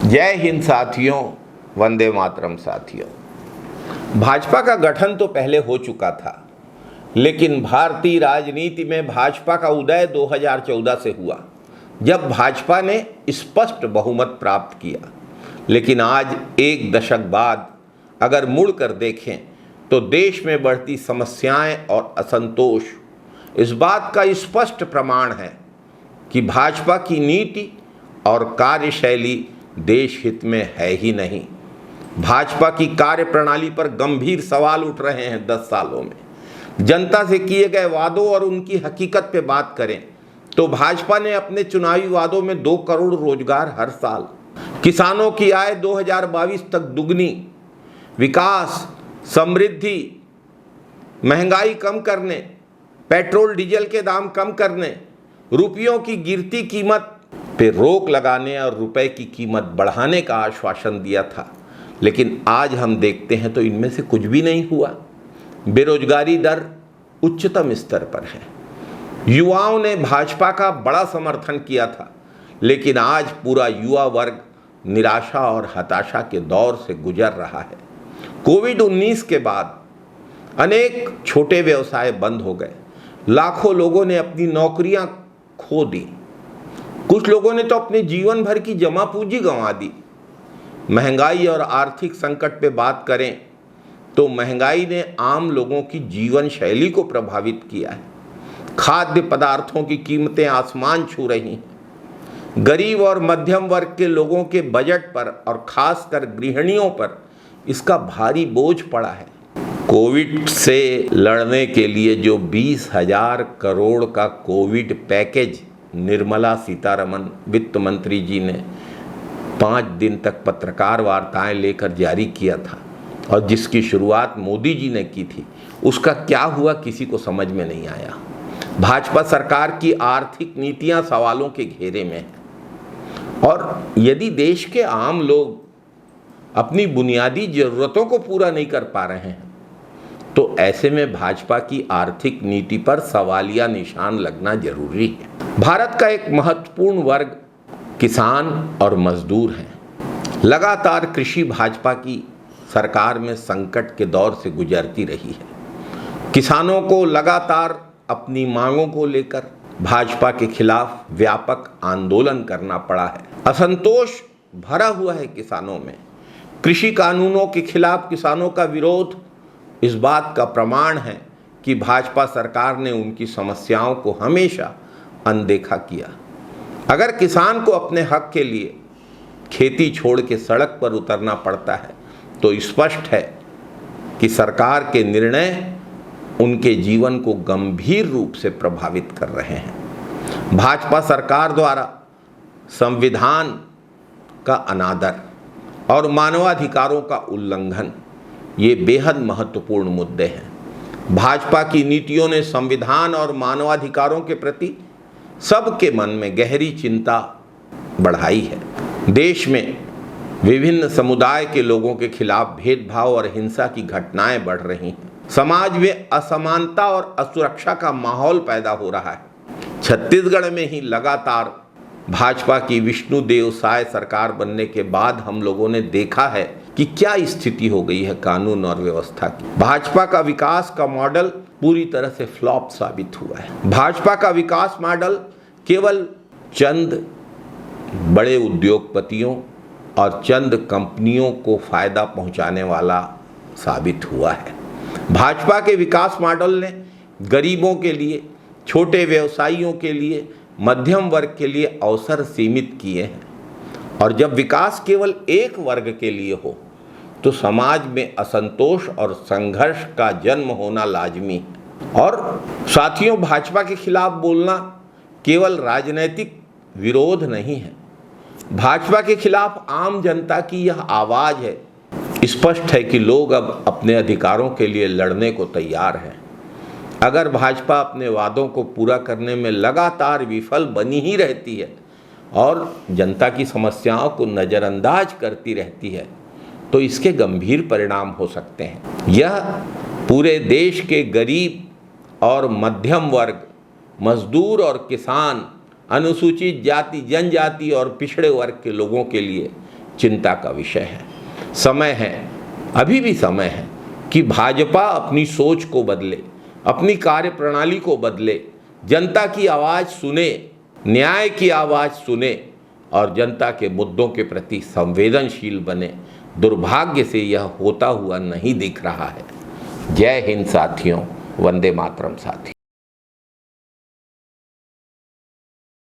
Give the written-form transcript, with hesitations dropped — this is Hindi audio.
जय हिंद साथियों, वंदे मातरम साथियों। भाजपा का गठन तो पहले हो चुका था, लेकिन भारतीय राजनीति में भाजपा का उदय 2014 से हुआ, जब भाजपा ने स्पष्ट बहुमत प्राप्त किया। लेकिन आज एक दशक बाद अगर मुड़कर देखें तो देश में बढ़ती समस्याएं और असंतोष इस बात का स्पष्ट प्रमाण है कि भाजपा की नीति और कार्यशैली देश हित में है ही नहीं। भाजपा की कार्यप्रणाली पर गंभीर सवाल उठ रहे हैं। 10 सालों में जनता से किए गए वादों और उनकी हकीकत पे बात करें तो भाजपा ने अपने चुनावी वादों में 2 करोड़ रोजगार हर साल, किसानों की आय 2022 तक दुगनी, विकास, समृद्धि, महंगाई कम करने, पेट्रोल डीजल के दाम कम करने, रुपयों की गिरती कीमत पे रोक लगाने और रुपए की कीमत बढ़ाने का आश्वासन दिया था। लेकिन आज हम देखते हैं तो इनमें से कुछ भी नहीं हुआ। बेरोजगारी दर उच्चतम स्तर पर है। युवाओं ने भाजपा का बड़ा समर्थन किया था, लेकिन आज पूरा युवा वर्ग निराशा और हताशा के दौर से गुजर रहा है। कोविड-19 के बाद अनेक छोटे व्यवसाय बंद हो गए। लाखों लोगों ने अपनी नौकरियां खो दी। कुछ लोगों ने तो अपने जीवन भर की जमा पूंजी गंवा दी। महंगाई और आर्थिक संकट पे बात करें तो महंगाई ने आम लोगों की जीवन शैली को प्रभावित किया है। खाद्य पदार्थों की कीमतें आसमान छू रही हैं। गरीब और मध्यम वर्ग के लोगों के बजट पर और खासकर गृहिणियों पर इसका भारी बोझ पड़ा है। कोविड से लड़ने के लिए जो 20,000 करोड़ का कोविड पैकेज निर्मला सीतारमण वित्त मंत्री जी ने 5 दिन तक पत्रकार वार्ताएं लेकर जारी किया था और जिसकी शुरुआत मोदी जी ने की थी, उसका क्या हुआ किसी को समझ में नहीं आया। भाजपा सरकार की आर्थिक नीतियां सवालों के घेरे में है और यदि देश के आम लोग अपनी बुनियादी जरूरतों को पूरा नहीं कर पा रहे हैं तो ऐसे में भाजपा की आर्थिक नीति पर सवालिया निशान लगना जरूरी है। भारत का एक महत्वपूर्ण वर्ग किसान और मजदूर हैं। लगातार कृषि भाजपा की सरकार में संकट के दौर से गुजरती रही है। किसानों को लगातार अपनी मांगों को लेकर भाजपा के खिलाफ व्यापक आंदोलन करना पड़ा है। असंतोष भरा हुआ है किसानों में। कृषि कानूनों के खिलाफ किसानों का विरोध इस बात का प्रमाण है कि भाजपा सरकार ने उनकी समस्याओं को हमेशा अनदेखा किया। अगर किसान को अपने हक के लिए खेती छोड़ के सड़क पर उतरना पड़ता है तो स्पष्ट है कि सरकार के निर्णय उनके जीवन को गंभीर रूप से प्रभावित कर रहे हैं। भाजपा सरकार द्वारा संविधान का अनादर और मानवाधिकारों का उल्लंघन ये बेहद महत्वपूर्ण मुद्दे हैं। भाजपा की नीतियों ने संविधान और मानवाधिकारों के प्रति सबके मन में गहरी चिंता बढ़ाई है। देश में विभिन्न समुदाय के लोगों के खिलाफ भेदभाव और हिंसा की घटनाएं बढ़ रही हैं। समाज में असमानता और असुरक्षा का माहौल पैदा हो रहा है। छत्तीसगढ़ में ही लगातार भाजपा की विष्णुदेव साय सरकार बनने के बाद हम लोगों ने देखा है कि क्या स्थिति हो गई है कानून और व्यवस्था की। भाजपा का विकास का मॉडल पूरी तरह से फ्लॉप साबित हुआ है। भाजपा का विकास मॉडल केवल चंद बड़े उद्योगपतियों और चंद कंपनियों को फायदा पहुंचाने वाला साबित हुआ है। भाजपा के विकास मॉडल ने गरीबों के लिए, छोटे व्यवसायियों के लिए, मध्यम वर्ग के लिए अवसर सीमित किए हैं और जब विकास केवल एक वर्ग के लिए हो तो समाज में असंतोष और संघर्ष का जन्म होना लाजमी है। और साथियों, भाजपा के खिलाफ बोलना केवल राजनीतिक विरोध नहीं है। भाजपा के खिलाफ आम जनता की यह आवाज़ है। स्पष्ट है कि लोग अब अपने अधिकारों के लिए लड़ने को तैयार हैं। अगर भाजपा अपने वादों को पूरा करने में लगातार विफल बनी ही रहती है और जनता की समस्याओं को नज़रअंदाज करती रहती है तो इसके गंभीर परिणाम हो सकते हैं। यह पूरे देश के गरीब और मध्यम वर्ग, मजदूर और किसान, अनुसूचित जाति, जनजाति और पिछड़े वर्ग के लोगों के लिए चिंता का विषय है। समय है, अभी भी समय है कि भाजपा अपनी सोच को बदले, अपनी कार्य प्रणाली को बदले, जनता की आवाज़ सुने, न्याय की आवाज़ सुने और जनता के मुद्दों के प्रति संवेदनशील बने। दुर्भाग्य से यह होता हुआ नहीं दिख रहा है। जय हिंद साथियों, वंदे मातरम साथियों।